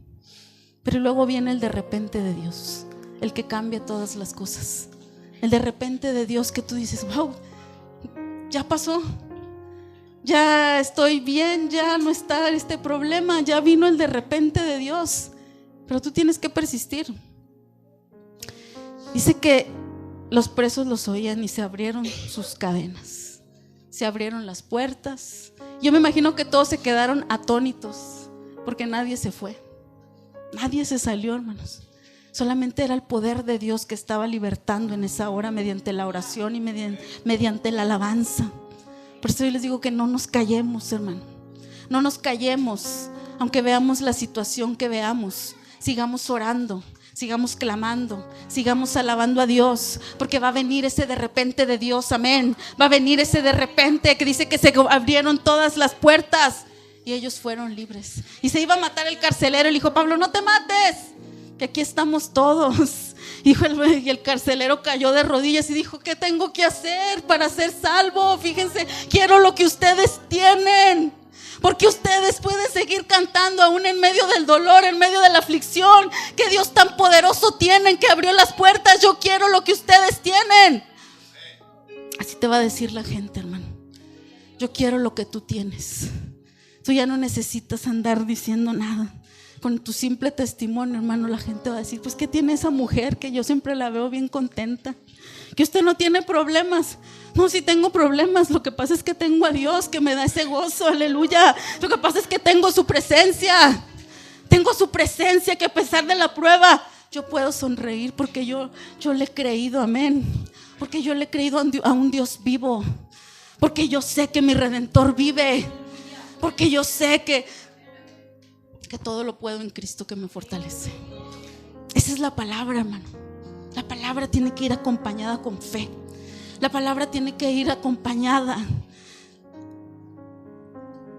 pero luego viene el de repente de Dios, el que cambia todas las cosas. El de repente de Dios que tú dices: wow, ya pasó, ya estoy bien, ya no está este problema, ya vino el de repente de Dios. Pero tú tienes que persistir. Dice que los presos los oían y se abrieron sus cadenas, se abrieron las puertas. Yo me imagino que todos se quedaron atónitos, porque nadie se fue, nadie se salió, hermanos. Solamente era el poder de Dios que estaba libertando en esa hora mediante la oración y mediante la alabanza. Por eso yo les digo que no nos callemos, hermano. No nos callemos, aunque veamos la situación que veamos. Sigamos orando, sigamos clamando, sigamos alabando a Dios, porque va a venir ese de repente de Dios, amén. Va a venir ese de repente que dice que se abrieron todas las puertas y ellos fueron libres. Y se iba a matar el carcelero y le dijo: Pablo, no te mates, que aquí estamos todos. Y el carcelero cayó de rodillas y dijo: ¿qué tengo que hacer para ser salvo? Fíjense, quiero lo que ustedes tienen, porque ustedes pueden seguir cantando aún en medio del dolor, en medio de la aflicción. Que Dios tan poderoso tienen, que abrió las puertas. Yo quiero lo que ustedes tienen. Así te va a decir la gente, hermano. Yo quiero lo que tú tienes. Tú ya no necesitas andar diciendo nada. Con tu simple testimonio, hermano, la gente va a decir: pues, ¿qué tiene esa mujer que yo siempre la veo bien contenta? Que usted no tiene problemas. No, sí tengo problemas. Lo que pasa es que tengo a Dios que me da ese gozo, aleluya. Lo que pasa es que tengo su presencia. Tengo su presencia, que a pesar de la prueba yo puedo sonreír, porque yo le he creído, amén. Porque yo le he creído a un Dios vivo. Porque yo sé que mi Redentor vive. Porque yo sé que todo lo puedo en Cristo que me fortalece. Esa es la palabra, hermano. La palabra tiene que ir acompañada con fe. La palabra tiene que ir acompañada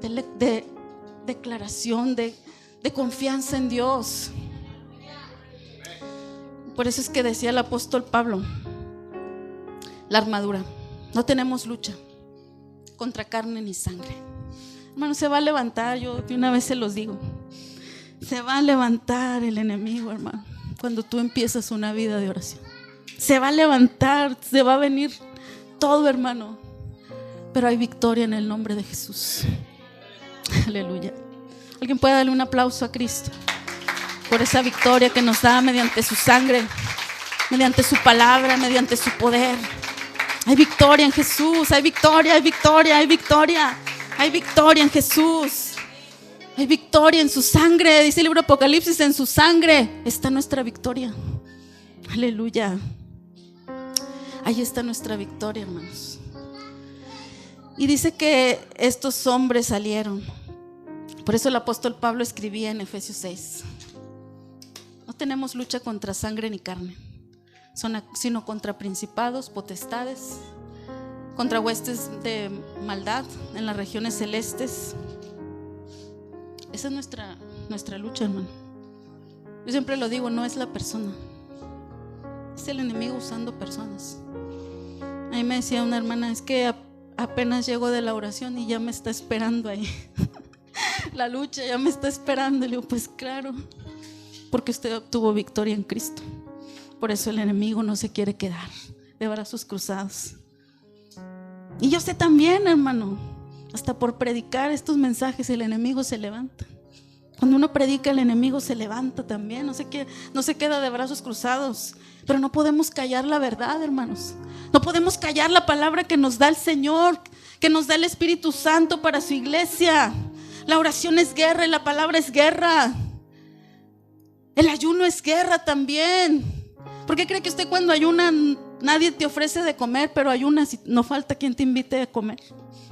de declaración, de confianza en Dios. Por eso es que decía el apóstol Pablo, la armadura: no tenemos lucha contra carne ni sangre. Hermano, se va a levantar, yo de una vez se los digo, se va a levantar el enemigo, hermano, cuando tú empiezas una vida de oración. se va a levantar, se va a venir todo, hermano. Pero hay victoria en el nombre de Jesús. Aleluya. ¿Alguien puede darle un aplauso a Cristo por esa victoria que nos da mediante su sangre, mediante su palabra, mediante su poder? Hay victoria en Jesús, hay victoria, hay victoria, hay victoria. Hay victoria en Jesús. Hay victoria en su sangre. Dice el libro de Apocalipsis, en su sangre está nuestra victoria. Aleluya. Ahí está nuestra victoria, hermanos. Y dice que estos hombres salieron. Por eso el apóstol Pablo escribía en Efesios 6: no tenemos lucha contra sangre ni carne, sino contra principados, potestades, contra huestes de maldad en las regiones celestes. Esa es nuestra lucha, hermano. Yo siempre lo digo, no es la persona, es el enemigo usando personas. A mí me decía una hermana, es que apenas llego de la oración y ya me está esperando ahí. La lucha ya me está esperando. Y le digo, pues claro, porque usted obtuvo victoria en Cristo. Por eso el enemigo no se quiere quedar de brazos cruzados. Y yo sé también, hermano, hasta por predicar estos mensajes el enemigo se levanta. Cuando uno predica, el enemigo se levanta también. No se queda de brazos cruzados. Pero no podemos callar la verdad, hermanos. No podemos callar la palabra que nos da el Señor, que nos da el Espíritu Santo para su iglesia. La oración es guerra y la palabra es guerra. El ayuno es guerra también. ¿Por qué cree que usted cuando ayuna nadie te ofrece de comer, pero ayunas y no falta quien te invite a comer?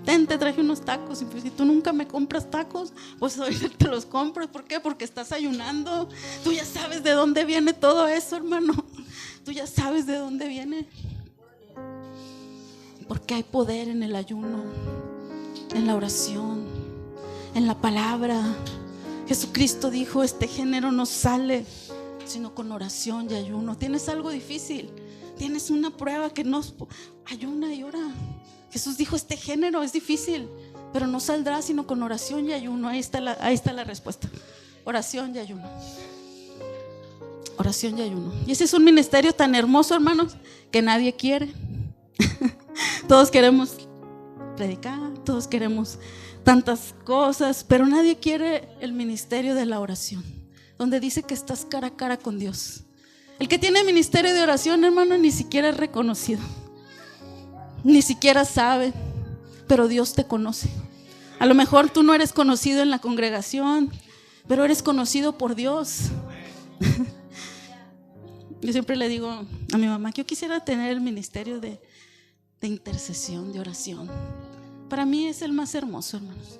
Te traje unos tacos. Y pues, si tú nunca me compras tacos, pues hoy te los compro. ¿Por qué? Porque estás ayunando. Tú ya sabes de dónde viene todo eso, hermano. Tú ya sabes de dónde viene. Porque hay poder en el ayuno, en la oración, en la palabra. Jesucristo dijo, este género no sale sino con oración y ayuno. ¿Tienes algo difícil? ¿Tienes una prueba que no? Ayuna y ora. Jesús dijo, este género es difícil, pero no saldrá sino con oración y ayuno. Ahí está la respuesta. Oración y ayuno. Oración y ayuno. Y ese es un ministerio tan hermoso, hermanos, que nadie quiere. Todos queremos predicar, todos queremos tantas cosas, pero nadie quiere el ministerio de la oración, donde dice que estás cara a cara con Dios. El que tiene ministerio de oración, hermano, ni siquiera es reconocido, ni siquiera sabe, pero Dios te conoce. A lo mejor tú no eres conocido en la congregación, pero eres conocido por Dios. Yo siempre le digo a mi mamá que yo quisiera tener el ministerio de intercesión, de oración. Para mí es el más hermoso, hermanos.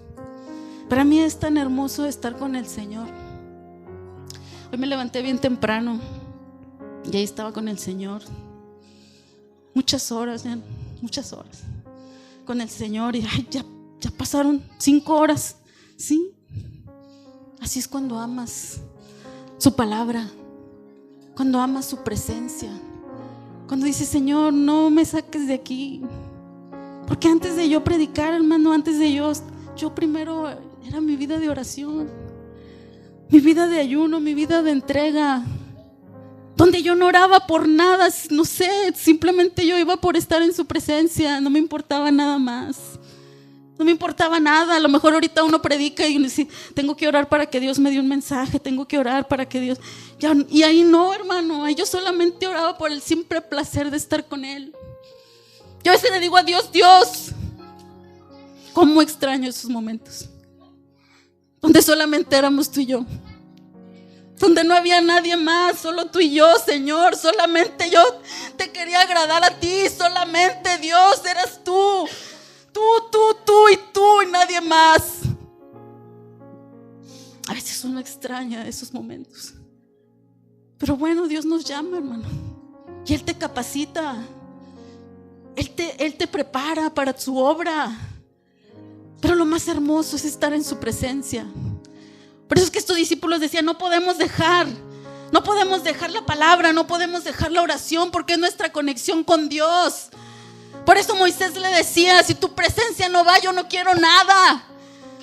Para mí es tan hermoso estar con el Señor. Hoy me levanté bien temprano y ahí estaba con el Señor. Muchas horas con el Señor. Y ya pasaron 5 horas. ¿Sí? Así es cuando amas su palabra, cuando amas su presencia, cuando dices, Señor, no me saques de aquí. Porque antes de yo predicar, hermano, antes de yo primero era mi vida de oración, mi vida de ayuno, mi vida de entrega, donde yo no oraba por nada, no sé, simplemente yo iba por estar en su presencia, no me importaba nada más. No me importaba nada. A lo mejor ahorita uno predica y dice, tengo que orar para que Dios me dé un mensaje, tengo que orar para que Dios... Y ahí no, hermano, ahí yo solamente oraba por el simple placer de estar con Él. Yo a veces le digo a Dios, Dios, cómo extraño esos momentos donde solamente éramos tú y yo, donde no había nadie más, solo tú y yo, Señor. Solamente yo te quería agradar a ti, solamente Dios eras tú y nadie más. A veces uno extraña esos momentos, pero bueno, Dios nos llama, hermano, y Él te capacita, Él te prepara para su obra. Pero lo más hermoso es estar en su presencia. Por eso es que estos discípulos decían, no podemos dejar la palabra, no podemos dejar la oración, porque es nuestra conexión con Dios. Por eso Moisés le decía, si tu presencia no va, yo no quiero nada.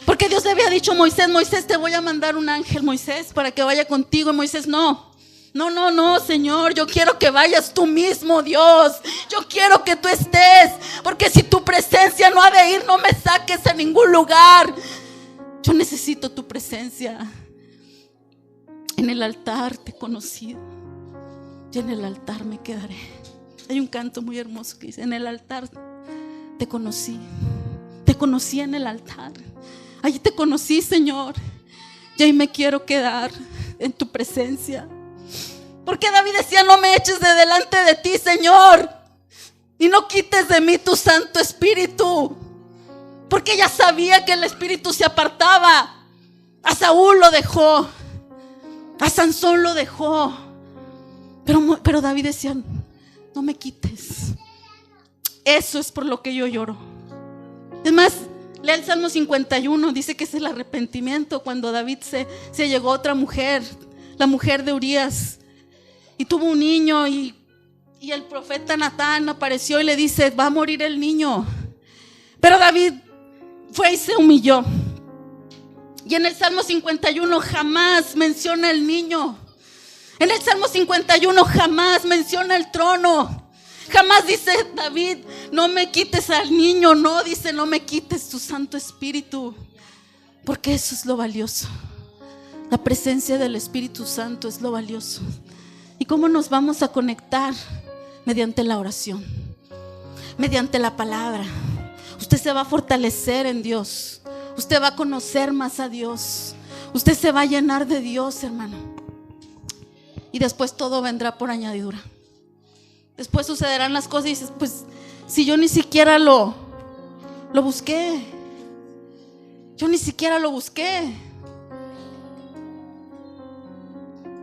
Porque Dios le había dicho a Moisés, te voy a mandar un ángel, Moisés, para que vaya contigo. Y Moisés, no No, Señor, yo quiero que vayas tú mismo, Dios. Yo quiero que tú estés, porque si tu presencia no ha de ir, no me saques a ningún lugar. Yo necesito tu presencia. En el altar te he conocido y en el altar me quedaré. Hay un canto muy hermoso que dice: en el altar te conocí en el altar. Allí te conocí, Señor, y ahí me quiero quedar en tu presencia. Porque David decía: no me eches de delante de ti, Señor, y no quites de mí tu Santo Espíritu. Porque ella sabía que el Espíritu se apartaba. A Saúl lo dejó, a Sansón lo dejó, pero David decía: no me quites. Eso es por lo que yo lloro. Es más, lea el Salmo 51, dice que es el arrepentimiento cuando David se llegó a otra mujer, la mujer de Urías, y tuvo un niño, y el profeta Natán apareció y le dice: va a morir el niño. Pero David fue y se humilló. Y en el Salmo 51 jamás menciona el niño. En el Salmo 51 jamás menciona el trono. Jamás dice David: no me quites al niño. No, dice: no me quites tu Santo Espíritu. Porque eso es lo valioso. La presencia del Espíritu Santo es lo valioso. ¿Y cómo nos vamos a conectar? Mediante la oración, mediante la palabra. Usted se va a fortalecer en Dios. Usted va a conocer más a Dios. Usted se va a llenar de Dios, hermano. Y después todo vendrá por añadidura. Después sucederán las cosas y dices: pues si yo ni siquiera lo busqué. Yo ni siquiera lo busqué.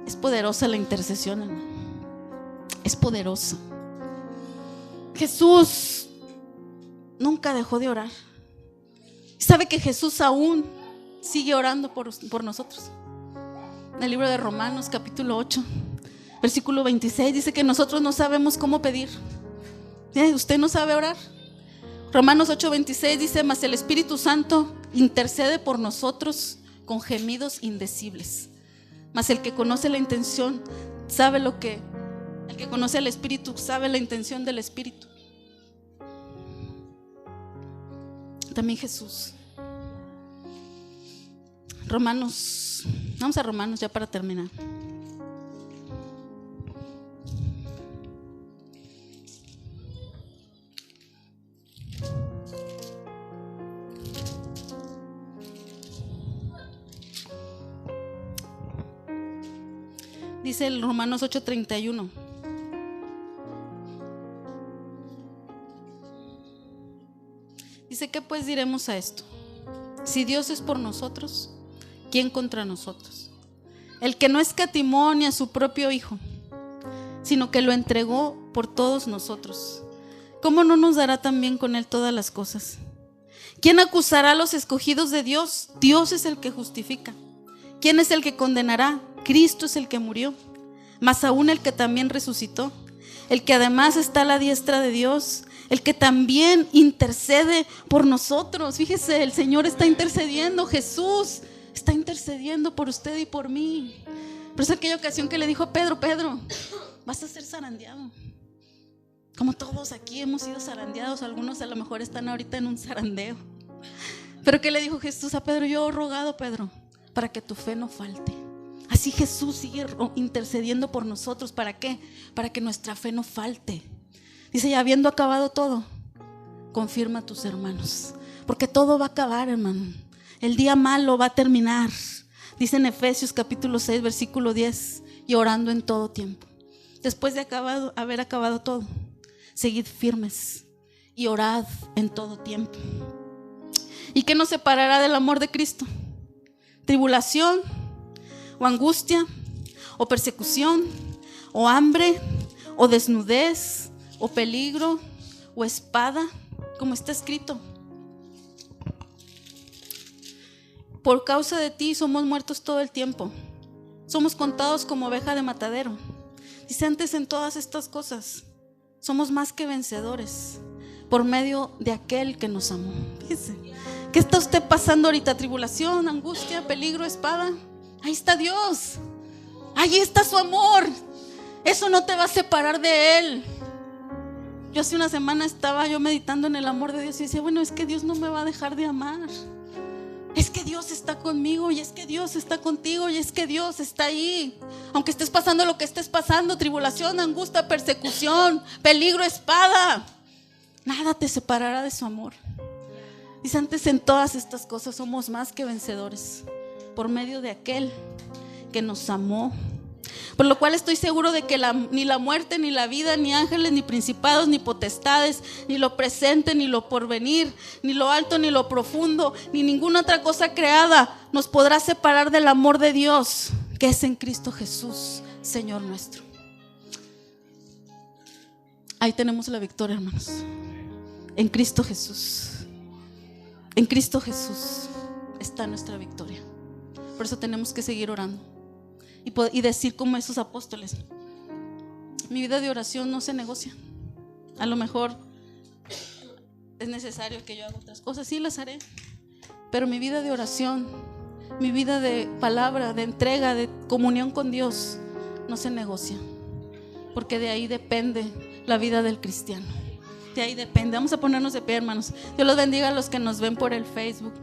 Es poderosa la intercesión, hermano. Es poderosa. Jesús nunca dejó de orar. ¿Sabe que Jesús aún sigue orando por nosotros? En el libro de Romanos capítulo 8 versículo 26 dice que nosotros no sabemos cómo pedir. ¿Usted no sabe orar? Romanos 8:26 dice: mas el Espíritu Santo intercede por nosotros con gemidos indecibles. Mas el que conoce la intención sabe el que conoce al Espíritu sabe la intención del Espíritu. También Jesús. Vamos a Romanos ya para terminar. Dice el Romanos 8:31. Dice: ¿qué pues diremos a esto? Si Dios es por nosotros, ¿quién contra nosotros? El que no escatimó ni a su propio Hijo, sino que lo entregó por todos nosotros, ¿cómo no nos dará también con Él todas las cosas? ¿Quién acusará a los escogidos de Dios? Dios es el que justifica. ¿Quién es el que condenará? Cristo es el que murió, más aún el que también resucitó, el que además está a la diestra de Dios, el que también intercede por nosotros. Fíjese, el Señor está intercediendo. Jesús está intercediendo por usted y por mí. Por eso aquella ocasión que le dijo a Pedro: Pedro, vas a ser zarandeado. Como todos aquí hemos sido zarandeados. Algunos a lo mejor están ahorita en un zarandeo. Pero ¿qué le dijo Jesús a Pedro? Yo he rogado, Pedro, para que tu fe no falte. Así Jesús sigue intercediendo por nosotros. ¿Para qué? Para que nuestra fe no falte. Dice: y habiendo acabado todo, confirma a tus hermanos. Porque todo va a acabar, hermano. El día malo va a terminar. Dice en Efesios capítulo 6 versículo 10: y orando en todo tiempo. Después de haber acabado todo, seguid firmes y orad en todo tiempo. ¿Y qué nos separará del amor de Cristo? ¿Tribulación o angustia o persecución o hambre o desnudez o peligro o espada? Como está escrito: por causa de ti somos muertos todo el tiempo, somos contados como oveja de matadero. Dice: antes en todas estas cosas somos más que vencedores por medio de aquel que nos amó. Fíjese, ¿qué está usted pasando ahorita? ¿Tribulación, angustia, peligro, espada? Ahí está Dios. Ahí está su amor. Eso no te va a separar de Él. Yo hace una semana estaba yo meditando en el amor de Dios y decía, bueno, es que Dios no me va a dejar de amar. Es que Dios está conmigo, y es que Dios está contigo, y es que Dios está ahí. Aunque estés pasando lo que estés pasando, tribulación, angustia, persecución, peligro, espada, nada te separará de su amor. Dice, antes en todas estas cosas somos más que vencedores por medio de aquel que nos amó. Por lo cual estoy seguro de que ni la muerte, ni la vida, ni ángeles, ni principados, ni potestades, ni lo presente, ni lo porvenir, ni lo alto, ni lo profundo, ni ninguna otra cosa creada nos podrá separar del amor de Dios que es en Cristo Jesús, Señor nuestro. Ahí tenemos la victoria, hermanos. En Cristo Jesús. En Cristo Jesús está nuestra victoria. Por eso tenemos que seguir orando y decir como esos apóstoles: mi vida de oración no se negocia. A lo mejor es necesario que yo haga otras cosas, sí las haré, pero mi vida de oración, mi vida de palabra, de entrega, de comunión con Dios no se negocia, porque de ahí depende la vida del cristiano. De ahí depende. Vamos a ponernos de pie, hermanos. Dios los bendiga a los que nos ven por el Facebook.